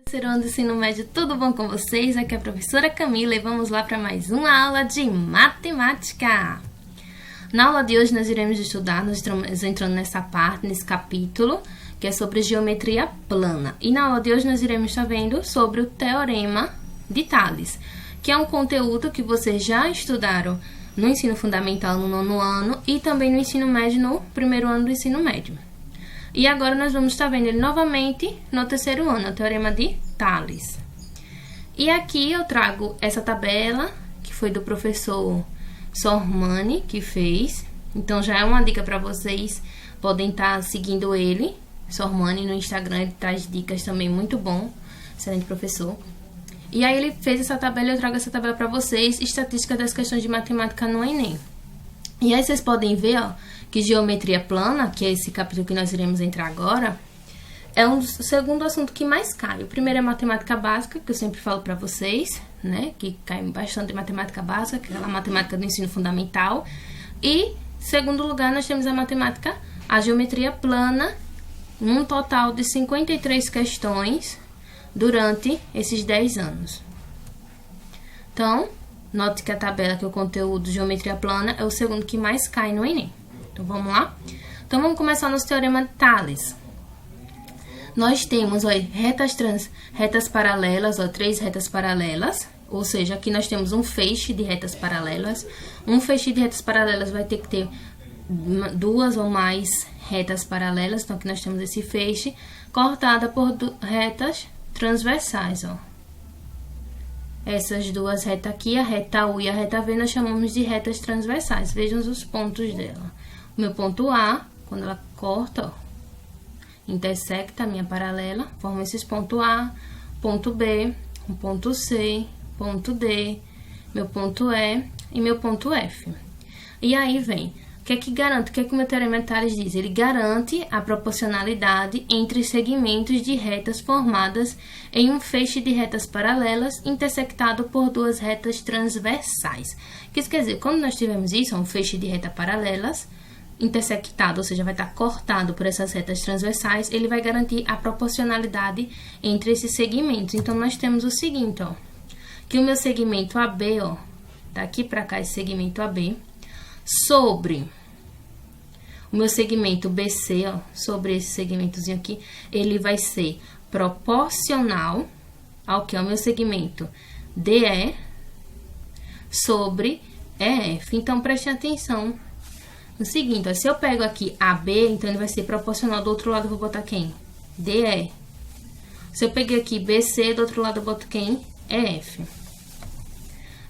Terceiro ano do ensino médio, tudo bom com vocês? Aqui é a professora Camila e vamos lá para mais uma aula de matemática. Na aula de hoje nós iremos estudar, nós estamos entrando nessa parte, nesse capítulo, que é sobre geometria plana. E na aula de hoje nós iremos estar vendo sobre o Teorema de Tales, que é um conteúdo que vocês já estudaram no ensino fundamental no 9º ano e também no ensino médio no 1º ano do ensino médio. E agora nós vamos estar vendo ele novamente no 3º ano, o Teorema de Tales. E aqui eu trago essa tabela, que foi do professor Sormani, que fez. Então já é uma dica para vocês, podem estar seguindo ele, Sormani, no Instagram, ele traz dicas também muito bom, excelente professor. E aí ele fez essa tabela, eu trago essa tabela para vocês, estatística das questões de matemática no Enem. E aí vocês podem ver, ó, que geometria plana, que é esse capítulo que nós iremos entrar agora, é o segundo assunto que mais cai. O primeiro é matemática básica, que eu sempre falo para vocês, né, que cai bastante matemática básica, que é a matemática do ensino fundamental. E, segundo lugar, nós temos a geometria plana, num total de 53 questões durante esses 10 anos. Então, note que a tabela, que é o conteúdo de geometria plana, é o segundo que mais cai no Enem. Então, vamos lá? Então, vamos começar nosso Teorema de Tales. Nós temos, ó, retas paralelas, ó, 3 retas paralelas. Ou seja, aqui nós temos um feixe de retas paralelas. Um feixe de retas paralelas vai ter que ter 2 ou mais retas paralelas. Então, aqui nós temos esse feixe cortada por retas transversais, ó. Essas duas retas aqui, a reta U e a reta V, nós chamamos de retas transversais. Vejam os pontos dela. O meu ponto A, quando ela corta, ó, intersecta a minha paralela, forma esses pontos A, ponto B, um ponto C, ponto D, meu ponto E e meu ponto F. E aí vem, o que é que garante? O que é que o meu Teorema de Tales diz? Ele garante a proporcionalidade entre segmentos de retas formadas em um feixe de retas paralelas intersectado por 2 retas transversais. O que isso quer dizer? Quando nós tivermos isso, um feixe de retas paralelas intersectado, ou seja, vai estar cortado por essas retas transversais, ele vai garantir a proporcionalidade entre esses segmentos. Então, nós temos o seguinte, ó, que o meu segmento AB, ó, daqui para cá esse segmento AB, sobre o meu segmento BC, ó, sobre esse segmentozinho aqui, ele vai ser proporcional ao que é o meu segmento DE sobre EF. Então, prestem atenção no seguinte, ó, se eu pego aqui AB, então ele vai ser proporcional, do outro lado eu vou botar quem? DE. Se eu peguei aqui BC, do outro lado eu boto quem? EF.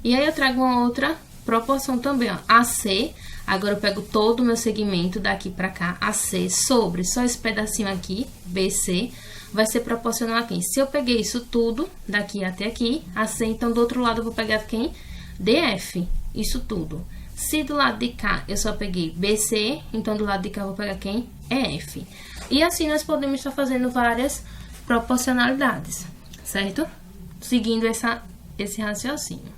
E aí eu trago uma outra proporção também, ó, AC, agora eu pego todo o meu segmento daqui pra cá, AC, sobre só esse pedacinho aqui, BC, vai ser proporcional a quem? Se eu peguei isso tudo, daqui até aqui, AC, então do outro lado eu vou pegar quem? DF, isso tudo. Se do lado de cá eu só peguei BC, então do lado de cá eu vou pegar quem? EF. E assim nós podemos estar fazendo várias proporcionalidades, certo? Seguindo esse raciocínio.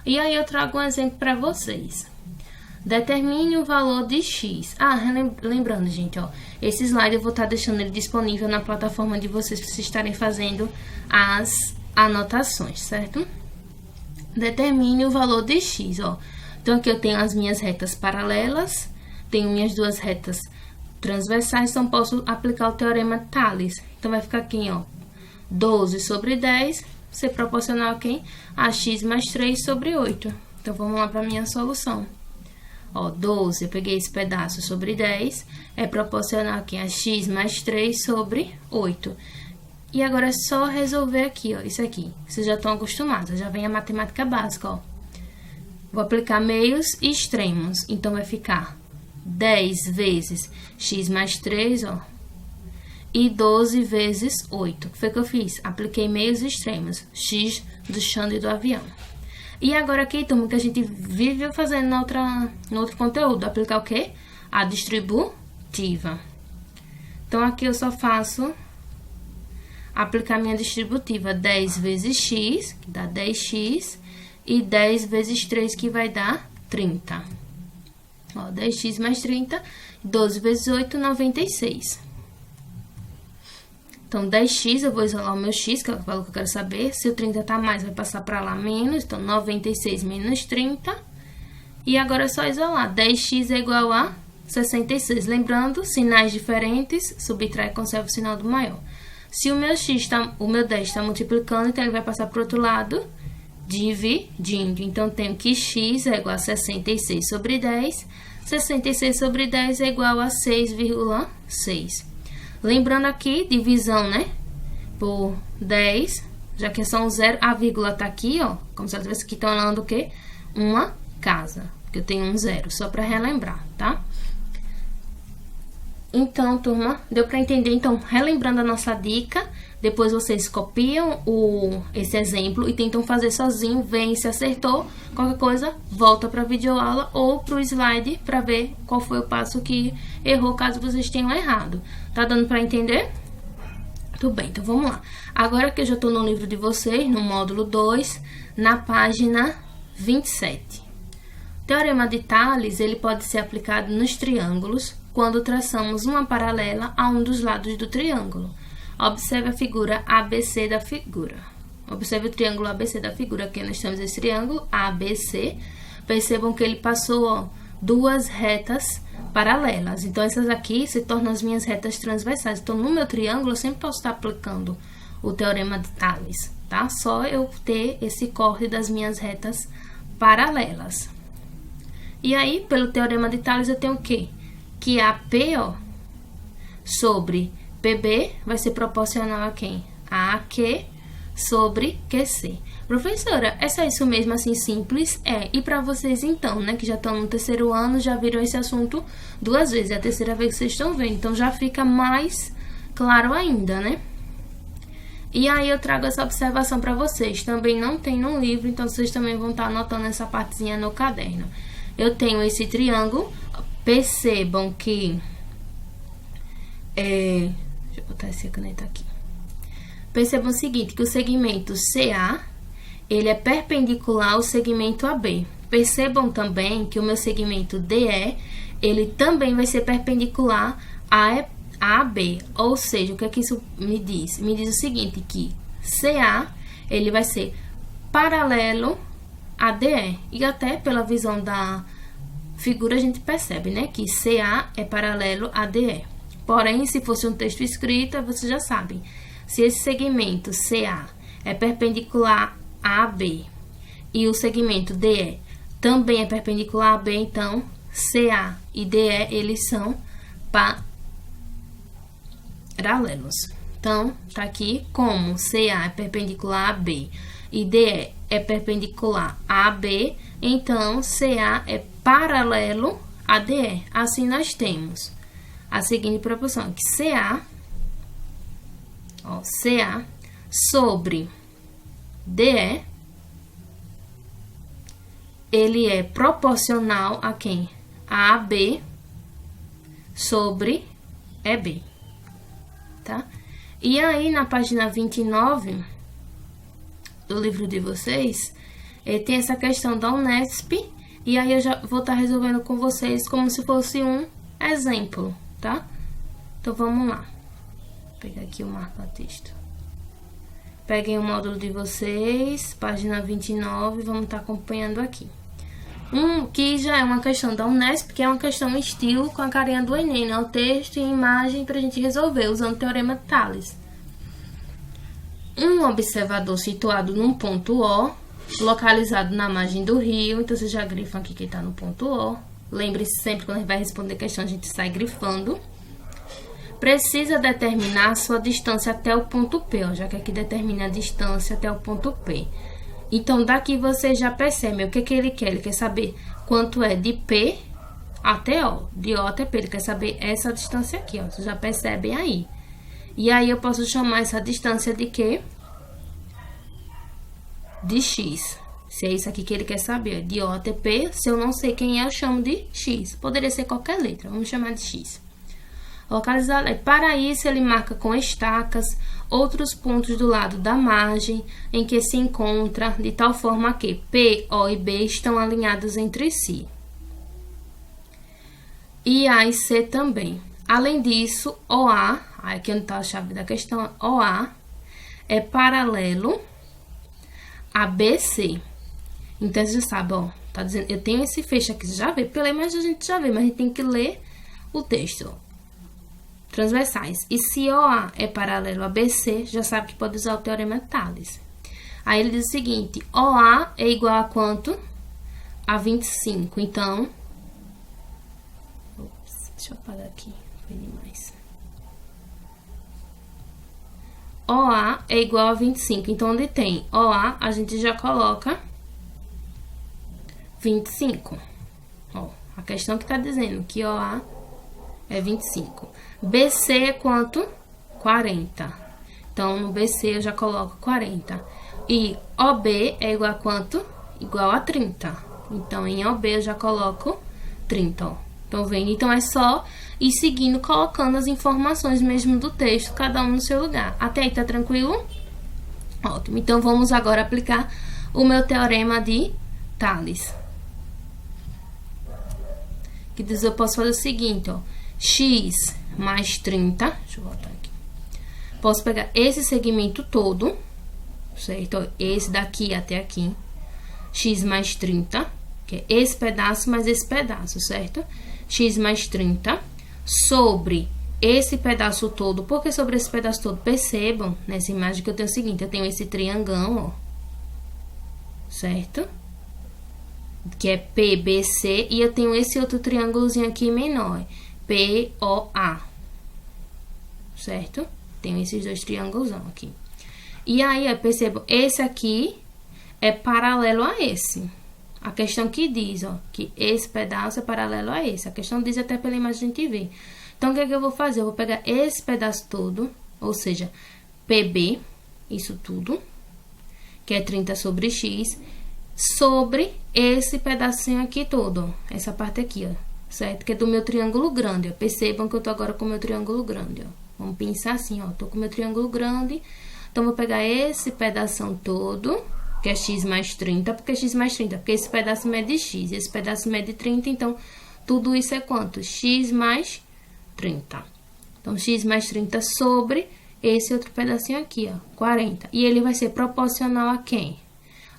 E aí eu trago um exemplo para vocês. Determine o valor de X. Ah, lembrando, gente, ó, esse slide eu vou estar deixando ele disponível na plataforma de vocês para vocês estarem fazendo as anotações, certo? Determine o valor de X, ó. Então, aqui eu tenho as minhas retas paralelas, tenho minhas 2 retas transversais, então posso aplicar o Teorema de Tales. Então, vai ficar aqui, ó, 12 sobre 10, ser proporcional a quem? A x mais 3 sobre 8. Então, vamos lá para a minha solução. Ó, 12, eu peguei esse pedaço sobre 10, é proporcional a quem? A x mais 3 sobre 8. E agora é só resolver aqui, ó, isso aqui. Vocês já estão acostumados, já vem a matemática básica, ó. Vou aplicar meios e extremos, então vai ficar 10 vezes x mais 3, ó, e 12 vezes 8. O que foi que eu fiz? Apliquei meios e extremos, x do chão e do avião. E agora aqui, turma, que a gente vive fazendo no outro conteúdo, aplicar o quê? A distributiva. Então, aqui eu só faço aplicar minha distributiva, 10 vezes x, que dá 10x, e 10 vezes 3, que vai dar 30. Ó, 10x mais 30, 12 vezes 8, 96. Então, 10x, eu vou isolar o meu x, que é o valor que eu quero saber. Se o 30 tá mais, vai passar para lá menos. Então, 96 menos 30. E agora é só isolar. 10x é igual a 66. Lembrando, sinais diferentes, subtrai e conserva o sinal do maior. Se o meu 10 está multiplicando, então ele vai passar para o outro lado, dividindo. Então, tenho que x é igual a 66 sobre 10. 66 sobre 10 é igual a 6,6. Lembrando aqui, divisão, né? Por 10, já que é só um zero, a vírgula tá aqui, ó. Como se ela estivesse aqui falando o quê? Uma casa. Porque eu tenho um zero, só para relembrar, tá? Então, turma, deu para entender? Então, relembrando a nossa dica, depois vocês copiam esse exemplo e tentam fazer sozinho, veem se acertou. Qualquer coisa, volta para a videoaula ou para o slide para ver qual foi o passo que errou, caso vocês tenham errado. Tá dando para entender? Tudo bem, então vamos lá. Agora que eu já estou no livro de vocês, no módulo 2, na página 27. O teorema de Tales, ele pode ser aplicado nos triângulos quando traçamos uma paralela a um dos lados do triângulo. Observe a figura ABC da figura. Observe o triângulo ABC da figura. Aqui nós temos esse triângulo ABC. Percebam que ele passou, ó, duas retas paralelas. Então, essas aqui se tornam as minhas retas transversais. Então, no meu triângulo, eu sempre posso estar aplicando o teorema de Tales, tá? Só eu ter esse corte das minhas retas paralelas. E aí, pelo teorema de Tales, eu tenho o quê? Que AP, ó, sobre PB vai ser proporcional a quem? A AQ sobre QC. Professora, é só isso mesmo, assim, simples? É. E para vocês, então, né, que já estão no terceiro ano, já viram esse assunto duas vezes. É a terceira vez que vocês estão vendo. Então, já fica mais claro ainda, né? E aí, eu trago essa observação para vocês. Também não tem no livro, então vocês também vão estar anotando essa partezinha no caderno. Eu tenho esse triângulo. Percebam que... deixa eu botar essa caneta aqui. Percebam o seguinte, que o segmento CA, ele é perpendicular ao segmento AB. Percebam também que o meu segmento DE, ele também vai ser perpendicular a AB. Ou seja, o que é que isso me diz? Me diz o seguinte, que CA, ele vai ser paralelo a DE. E até pela visão da figura a gente percebe, né, que CA é paralelo a DE. Porém, se fosse um texto escrito, vocês já sabem. Se esse segmento CA é perpendicular a AB e o segmento DE também é perpendicular a AB, então CA e DE, eles são paralelos. Então, tá aqui como CA é perpendicular a AB e DE é perpendicular a AB, então CA é paralelo a DE. Assim, nós temos a seguinte proporção, que CA, ó, CA sobre DE, ele é proporcional a quem? A AB sobre EB, tá? E aí, na página 29 do livro de vocês, tem essa questão da Unesp, e aí eu já vou estar resolvendo com vocês como se fosse um exemplo, tá? Então, vamos lá. Vou pegar aqui o marca-texto. Peguem o módulo de vocês, página 29, vamos estar acompanhando aqui. Que já é uma questão da Unesp, que é uma questão estilo com a carinha do Enem, né? O texto e imagem pra gente resolver, usando o teorema de Tales. Um observador situado num ponto O, localizado na margem do rio, então vocês já grifam aqui que está no ponto O. Lembre-se sempre, quando a gente vai responder questão, a gente sai grifando. Precisa determinar a sua distância até o ponto P, ó, já que aqui determina a distância até o ponto P. Então, daqui você já percebe o que ele quer. Ele quer saber quanto é de P até O. De O até P, ele quer saber essa distância aqui, ó. Vocês já percebem aí. E aí, eu posso chamar essa distância de quê? De X. Se é isso aqui que ele quer saber, de O até P, se eu não sei quem é, eu chamo de X. Poderia ser qualquer letra, vamos chamar de X. Localizado, para isso ele marca com estacas outros pontos do lado da margem em que se encontra, de tal forma que P, O e B estão alinhados entre si. E A e C também. Além disso, OA, aqui onde está a chave da questão, OA é paralelo a BC. Então, você já sabe, ó, tá dizendo, eu tenho esse fecho aqui, você já vê, pela imagem a gente já vê, mas a gente tem que ler o texto, ó. Transversais. E se OA é paralelo a BC, já sabe que pode usar o teorema de Tales. Aí ele diz o seguinte, OA é igual a quanto? A 25. Então, deixa eu apagar aqui, foi demais. OA é igual a 25. Então, onde tem OA, a gente já coloca 25. Ó, a questão que tá dizendo que OA é 25. BC é quanto? 40. Então, no BC eu já coloco 40. E OB é igual a quanto? Igual a 30. Então, em OB eu já coloco 30, ó. Estão vendo? Então, é só ir seguindo, colocando as informações mesmo do texto, cada um no seu lugar. Até aí, tá tranquilo? Ótimo. Então, vamos agora aplicar o meu teorema de Tales. Que diz, eu posso fazer o seguinte, ó. X mais 30, deixa eu voltar aqui. Posso pegar esse segmento todo, certo? Ó, esse daqui até aqui. X mais 30, que é esse pedaço mais esse pedaço, certo? X mais 30 sobre esse pedaço todo. Por que sobre esse pedaço todo? Percebam nessa imagem que eu tenho o seguinte, eu tenho esse triangão, ó, certo? Que é PBC, e eu tenho esse outro triângulozinho aqui menor, POA, certo? Tenho esses dois triângulos aqui. E aí, ó, percebam, esse aqui é paralelo a esse. A questão que diz, ó, que esse pedaço é paralelo a esse. A questão diz até pela imagem a gente vê. Então, o que é que eu vou fazer? Eu vou pegar esse pedaço todo, ou seja, PB, isso tudo, que é 30 sobre X, sobre esse pedacinho aqui todo, ó, essa parte aqui, ó, certo? Que é do meu triângulo grande, ó. Percebam que eu tô agora com o meu triângulo grande, ó. Vamos pensar assim, ó, tô com o meu triângulo grande, então vou pegar esse pedação todo, que é X mais 30, porque X mais 30, porque esse pedaço mede X, esse pedaço mede 30, então, tudo isso é quanto? X mais 30. Então, X mais 30 sobre esse outro pedacinho aqui, ó, 40. E ele vai ser proporcional a quem?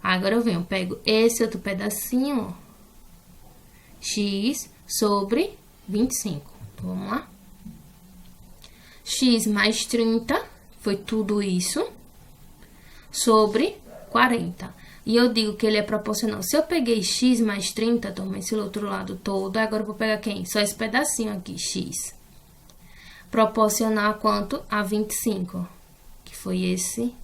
Agora eu venho, pego esse outro pedacinho, ó, X sobre 25. Então, vamos lá? X mais 30, foi tudo isso, sobre 40. E eu digo que ele é proporcional. Se eu peguei X mais 30, toma esse outro lado todo, agora eu vou pegar quem? Só esse pedacinho aqui, X. Proporcional a quanto? A 25, que foi esse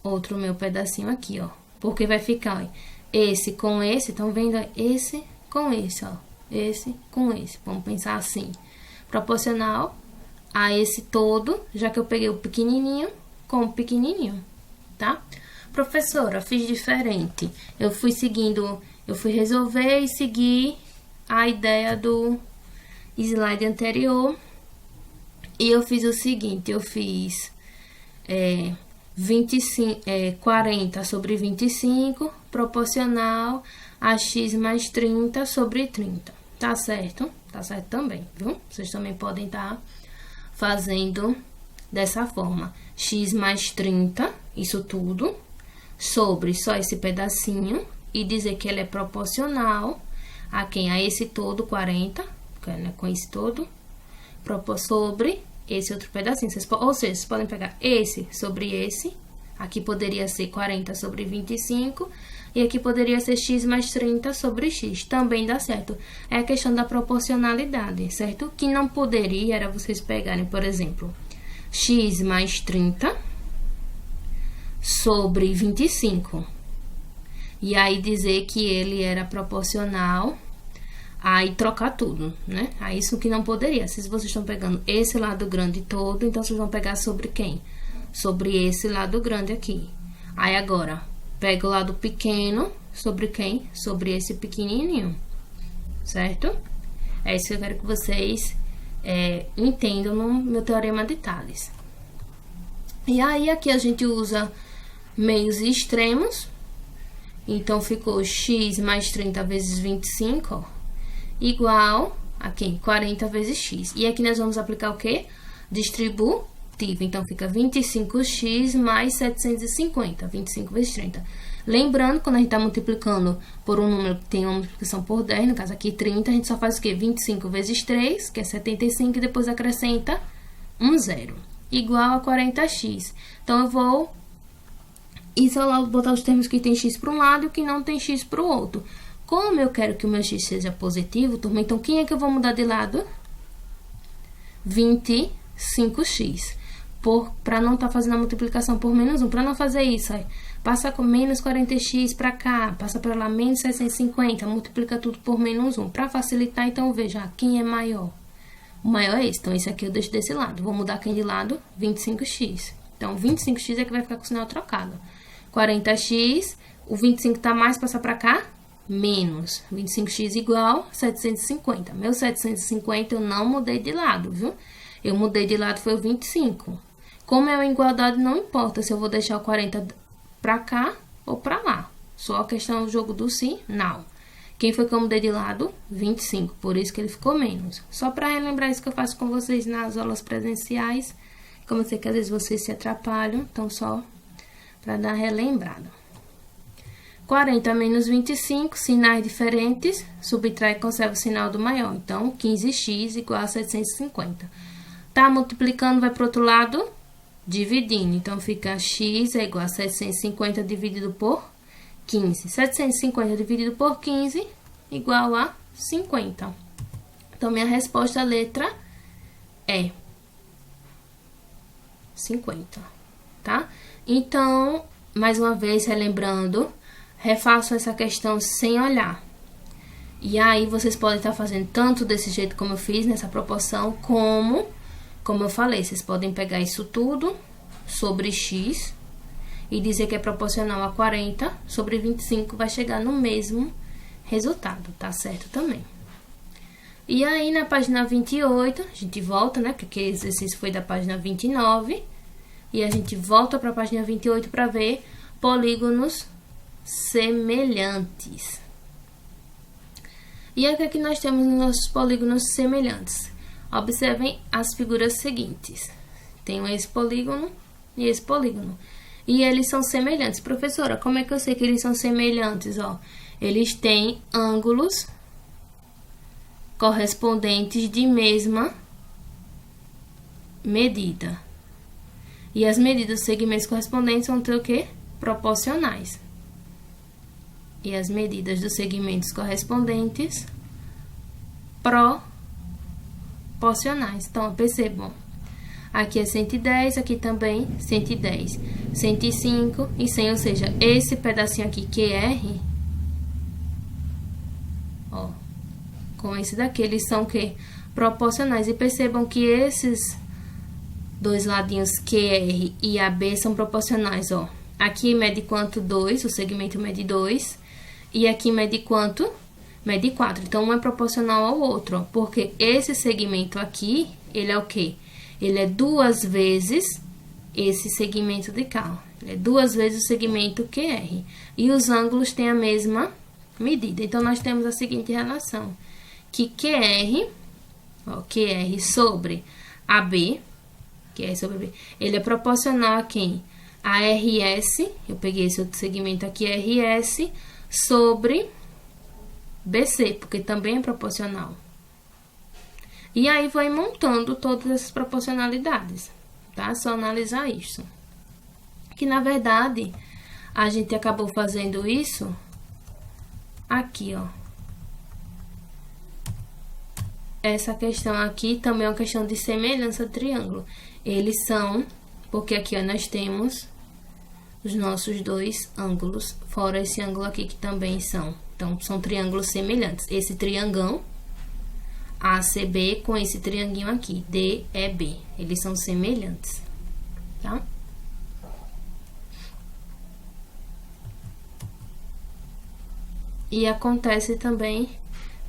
outro meu pedacinho aqui, ó. Porque vai ficar, ó, esse com esse, estão vendo? Esse com esse, ó. Esse com esse. Vamos pensar assim. Proporcional a esse todo, já que eu peguei o pequenininho com o pequenininho, tá? Professora, fiz diferente. Eu fui seguindo, eu fui resolver e seguir a ideia do slide anterior. E eu fiz o seguinte, eu fiz 40 sobre 25, proporcional a x mais 30 sobre 30. Tá certo? Tá certo também, viu? Vocês também podem estar fazendo dessa forma. X mais 30, isso tudo, sobre só esse pedacinho, e dizer que ele é proporcional a quem? A esse todo, 40, né, com esse todo, sobre esse outro pedacinho. Ou seja, vocês podem pegar esse sobre esse, aqui poderia ser 40 sobre 25, e aqui poderia ser x mais 30 sobre x. Também dá certo. É a questão da proporcionalidade, certo? O que não poderia era vocês pegarem, por exemplo, x mais 30 sobre 25. E aí dizer que ele era proporcional, aí trocar tudo, né? Aí isso que não poderia. Se vocês estão pegando esse lado grande todo, então vocês vão pegar sobre quem? Sobre esse lado grande aqui. Aí agora, pega o lado pequeno sobre quem? Sobre esse pequenininho, certo? É isso que eu quero que vocês entendam no meu teorema de Tales. E aí aqui a gente usa meios e extremos. Então ficou x mais 30 vezes 25, ó, igual aqui, 40 vezes x. E aqui nós vamos aplicar o quê? Distributivo. Então, fica 25x mais 750, 25 vezes 30. Lembrando, quando a gente está multiplicando por um número que tem uma multiplicação por 10, no caso aqui 30, a gente só faz o quê? 25 vezes 3, que é 75, e depois acrescenta um zero, igual a 40x. Então, eu vou isolar, botar os termos que tem x para um lado e o que não tem x para o outro. Como eu quero que o meu x seja positivo, turma, então quem é que eu vou mudar de lado? 25x. Para não estar fazendo a multiplicação por menos 1. Para não fazer isso, aí, passa com menos 40x para cá, passa para lá menos 750, multiplica tudo por menos 1. Para facilitar, então, veja, quem é maior? O maior é esse, então esse aqui eu deixo desse lado. Vou mudar quem de lado? 25x. Então, 25x é que vai ficar com o sinal trocado. 40x, o 25 tá mais, passa para cá, menos. 25x igual 750. Meu 750 eu não mudei de lado, viu? Eu mudei de lado foi o 25. Como é uma igualdade, não importa se eu vou deixar o 40 para cá ou para lá. Só a questão do jogo do sim, não. Quem foi que eu mudei de lado? 25. Por isso que ele ficou menos. Só para relembrar isso que eu faço com vocês nas aulas presenciais. Como eu sei que às vezes vocês se atrapalham, então só para dar relembrada. 40 menos 25, sinais diferentes, subtrai e conserva o sinal do maior. Então, 15x igual a 750. Tá multiplicando, vai para o outro lado, dividindo. Então, fica x é igual a 750 dividido por 15. 750 dividido por 15 igual a 50. Então, minha resposta, a letra é 50, tá? Então, mais uma vez, relembrando, refaçam essa questão sem olhar. E aí, vocês podem estar fazendo tanto desse jeito como eu fiz, nessa proporção, como eu falei, vocês podem pegar isso tudo sobre x e dizer que é proporcional a 40 sobre 25, vai chegar no mesmo resultado, tá certo também. E aí, na página 28, a gente volta, né, porque o exercício foi da página 29, e a gente volta para a página 28 para ver polígonos semelhantes. E aqui nós temos os nossos polígonos semelhantes. Observem as figuras seguintes. Tem esse polígono e esse polígono. E eles são semelhantes. Professora, como é que eu sei que eles são semelhantes? Ó, eles têm ângulos correspondentes de mesma medida. E as medidas dos segmentos correspondentes vão ter o quê? Proporcionais. E as medidas dos segmentos correspondentes proporcionais. Então, percebam. Aqui é 110, aqui também 110. 105 e 100, ou seja, esse pedacinho aqui, QR, ó, com esse daqui, eles são o quê? Proporcionais. E percebam que esses dois ladinhos QR e AB são proporcionais, ó. Aqui mede quanto? 2, o segmento mede 2. E aqui mede quanto? Mede 4. Então, um é proporcional ao outro, ó, porque esse segmento aqui, ele é o quê? Ele é 2 vezes esse segmento de cá, ó. Ele é 2 vezes o segmento QR. E os ângulos têm a mesma medida. Então, nós temos a seguinte relação, que QR, ó, QR sobre AB, QR sobre AB, ele é proporcional a quem? A RS, eu peguei esse outro segmento aqui, RS, sobre BC, porque também é proporcional. E aí vai montando todas essas proporcionalidades, tá? Só analisar isso. Que na verdade, a gente acabou fazendo isso aqui, ó. Essa questão aqui também é uma questão de semelhança de triângulo. Eles são, porque aqui, ó, nós temos os nossos dois ângulos, fora esse ângulo aqui que também são. Então, são triângulos semelhantes. Esse triangão, ACB, com esse trianguinho aqui, DEB. Eles são semelhantes, tá? E acontece também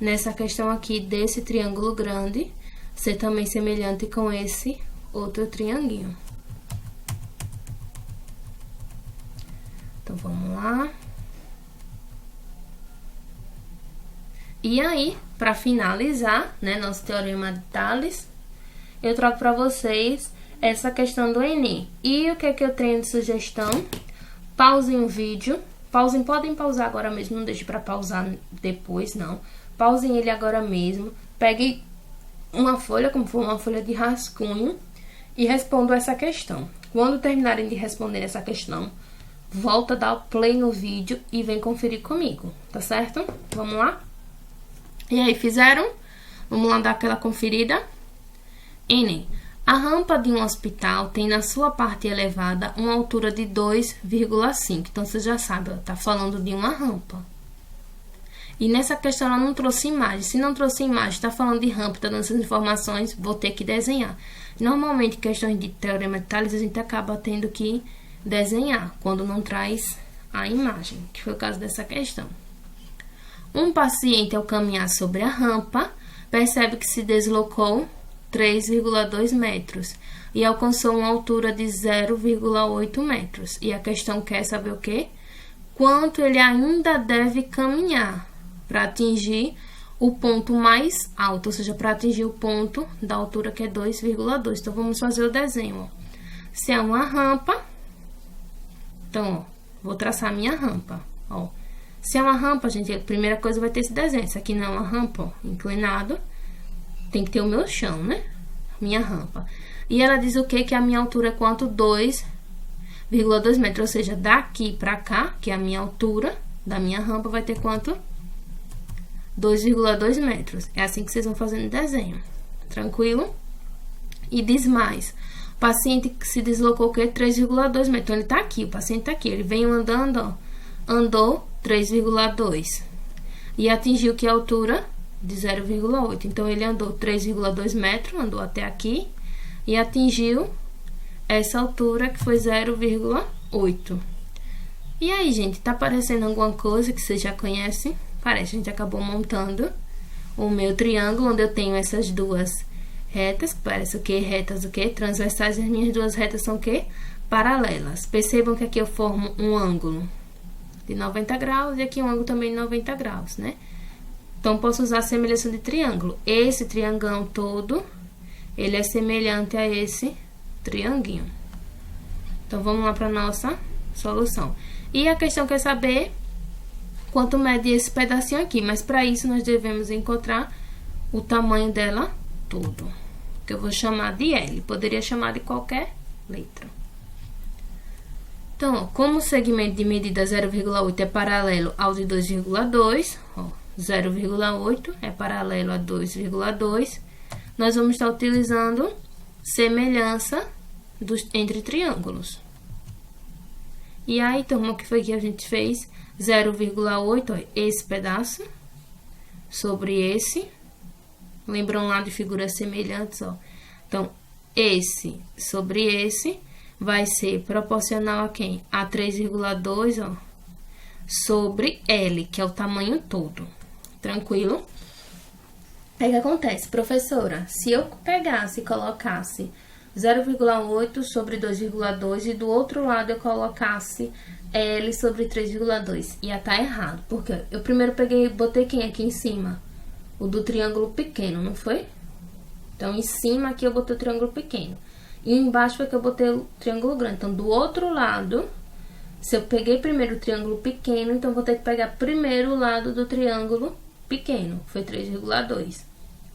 nessa questão aqui desse triângulo grande ser também semelhante com esse outro trianguinho. Então, vamos lá. E aí, para finalizar, né, nosso teorema de Tales, eu trago para vocês essa questão do Enem. E o que é que eu tenho de sugestão? Pausem o vídeo. Podem pausar agora mesmo, não deixe para pausar depois, não. Pausem ele agora mesmo. Peguem uma folha, como for uma folha de rascunho, e respondam essa questão. Quando terminarem de responder essa questão, volta a dar play no vídeo e vem conferir comigo, tá certo? Vamos lá? E aí, fizeram? Vamos lá dar aquela conferida? Enem. A rampa de um hospital tem na sua parte elevada uma altura de 2,5. Então, você já sabe, ó, tá falando de uma rampa. E nessa questão ela não trouxe imagem. Se não trouxe imagem, tá falando de rampa, tá dando essas informações, vou ter que desenhar. Normalmente, questões de teorema de Tales, a gente acaba tendo que desenhar, quando não traz a imagem, que foi o caso dessa questão. Um paciente, ao caminhar sobre a rampa, percebe que se deslocou 3,2 metros e alcançou uma altura de 0,8 metros. E a questão quer saber o quê? Quanto ele ainda deve caminhar para atingir o ponto mais alto, ou seja, para atingir o ponto da altura que é 2,2. Então, vamos fazer o desenho. Ó. Se é uma rampa, então, ó, vou traçar a minha rampa. Ó. Se é uma rampa, gente, a primeira coisa vai ter esse desenho. Isso aqui não é uma rampa, ó, inclinado. Tem que ter o meu chão, né? Minha rampa. E ela diz o quê? Que a minha altura é quanto? 2,2 metros. Ou seja, daqui pra cá, que é a minha altura da minha rampa, vai ter quanto? 2,2 metros. É assim que vocês vão fazendo o desenho. Tranquilo? E diz mais. O paciente que se deslocou o quê? 3,2 metros. Então, ele tá aqui. O paciente tá aqui. Ele veio andando, ó. Andou 3,2. E atingiu que altura? De 0,8. Então, ele andou 3,2 metros, andou até aqui e atingiu essa altura que foi 0,8. E aí, gente, tá aparecendo alguma coisa que vocês já conhecem? Parece, a gente acabou montando o meu triângulo, onde eu tenho essas duas retas, que parece o quê? Retas o quê? Transversais, e as minhas duas retas são o quê? Paralelas. Percebam que aqui eu formo um ângulo de 90 graus e aqui um ângulo também de 90 graus, né? Então, posso usar a semelhança de triângulo. Esse triangão todo, ele é semelhante a esse trianguinho. Então, vamos lá para a nossa solução. E a questão quer saber quanto mede esse pedacinho aqui. Mas, para isso, nós devemos encontrar o tamanho dela todo. Que eu vou chamar de L. Poderia chamar de qualquer letra. Então, ó, como o segmento de medida 0,8 é paralelo ao de 2,2, ó. 0,8 é paralelo a 2,2. Nós vamos estar utilizando semelhança entre triângulos. E aí, turma, o que foi que a gente fez? 0,8, esse pedaço sobre esse. Lembram lá de figuras semelhantes, ó. Então, esse sobre esse vai ser proporcional a quem? A 3,2, ó, sobre L, que é o tamanho todo. Tranquilo? Aí o que acontece, professora? Se eu pegasse e colocasse 0,8 sobre 2,2 e do outro lado eu colocasse L sobre 3,2, ia estar errado. Porque eu primeiro peguei e botei quem aqui em cima? O do triângulo pequeno, não foi? Então, em cima aqui eu botei o triângulo pequeno. E embaixo foi que eu botei o triângulo grande. Então, do outro lado, se eu peguei primeiro o triângulo pequeno, então vou ter que pegar primeiro o lado do triângulo pequeno, foi 3,2.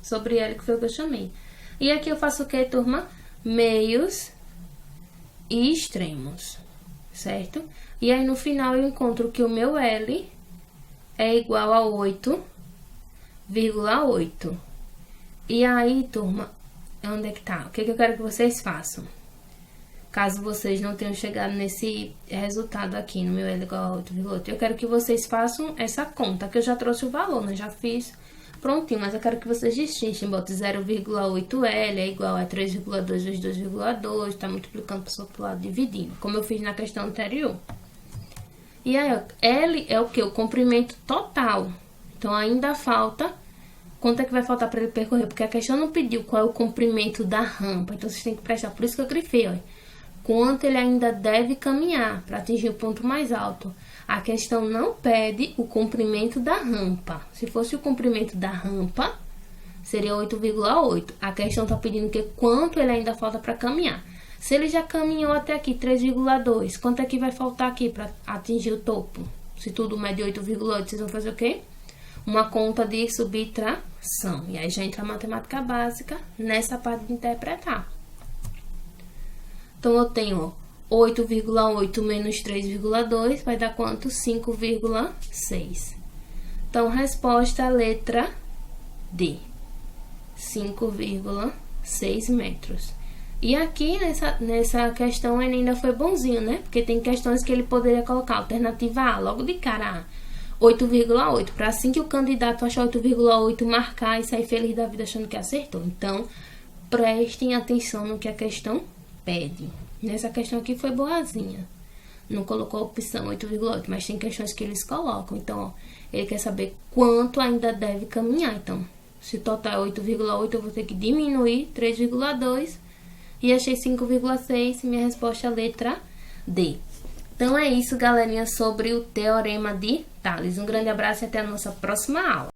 Sobre L, que foi o que eu chamei. E aqui eu faço o que, turma? Meios e extremos, certo? E aí, no final, eu encontro que o meu L é igual a 8,8. E aí, turma, onde é que tá? O que eu quero que vocês façam? Caso vocês não tenham chegado nesse resultado aqui, no meu L igual a 8,8, eu quero que vocês façam essa conta, que eu já trouxe o valor, né? Já fiz prontinho, mas eu quero que vocês distinguem. Botem 0,8L é igual a 3,2 vezes 2,2, tá multiplicando para o outro lado, dividindo, como eu fiz na questão anterior. E aí, ó, L é o que? O comprimento total. Então, ainda falta... Quanto é que vai faltar para ele percorrer? Porque a questão não pediu qual é o comprimento da rampa. Então, vocês têm que prestar. Por isso que eu grifei, ó. Quanto ele ainda deve caminhar para atingir o ponto mais alto. A questão não pede o comprimento da rampa. Se fosse o comprimento da rampa, seria 8,8. A questão está pedindo que quanto ele ainda falta para caminhar. Se ele já caminhou até aqui 3,2, quanto é que vai faltar aqui para atingir o topo? Se tudo mede 8,8, vocês vão fazer o quê? Uma conta de subtração. E aí já entra a matemática básica nessa parte de interpretar. Então, eu tenho 8,8 menos 3,2 vai dar quanto? 5,6. Então, resposta letra D. 5,6 metros. E aqui, nessa questão, ele ainda foi bonzinho, né? Porque tem questões que ele poderia colocar. Alternativa A, logo de cara, 8,8. Para assim que o candidato achar 8,8, marcar e sair feliz da vida achando que acertou. Então, prestem atenção no que a questão pede. Nessa questão aqui foi boazinha. Não colocou a opção 8,8, mas tem questões que eles colocam. Então, ó, ele quer saber quanto ainda deve caminhar. Então, se total é 8,8, eu vou ter que diminuir 3,2. E achei 5,6, minha resposta é a letra D. Então, é isso, galerinha, sobre o Teorema de Tales. Um grande abraço e até a nossa próxima aula.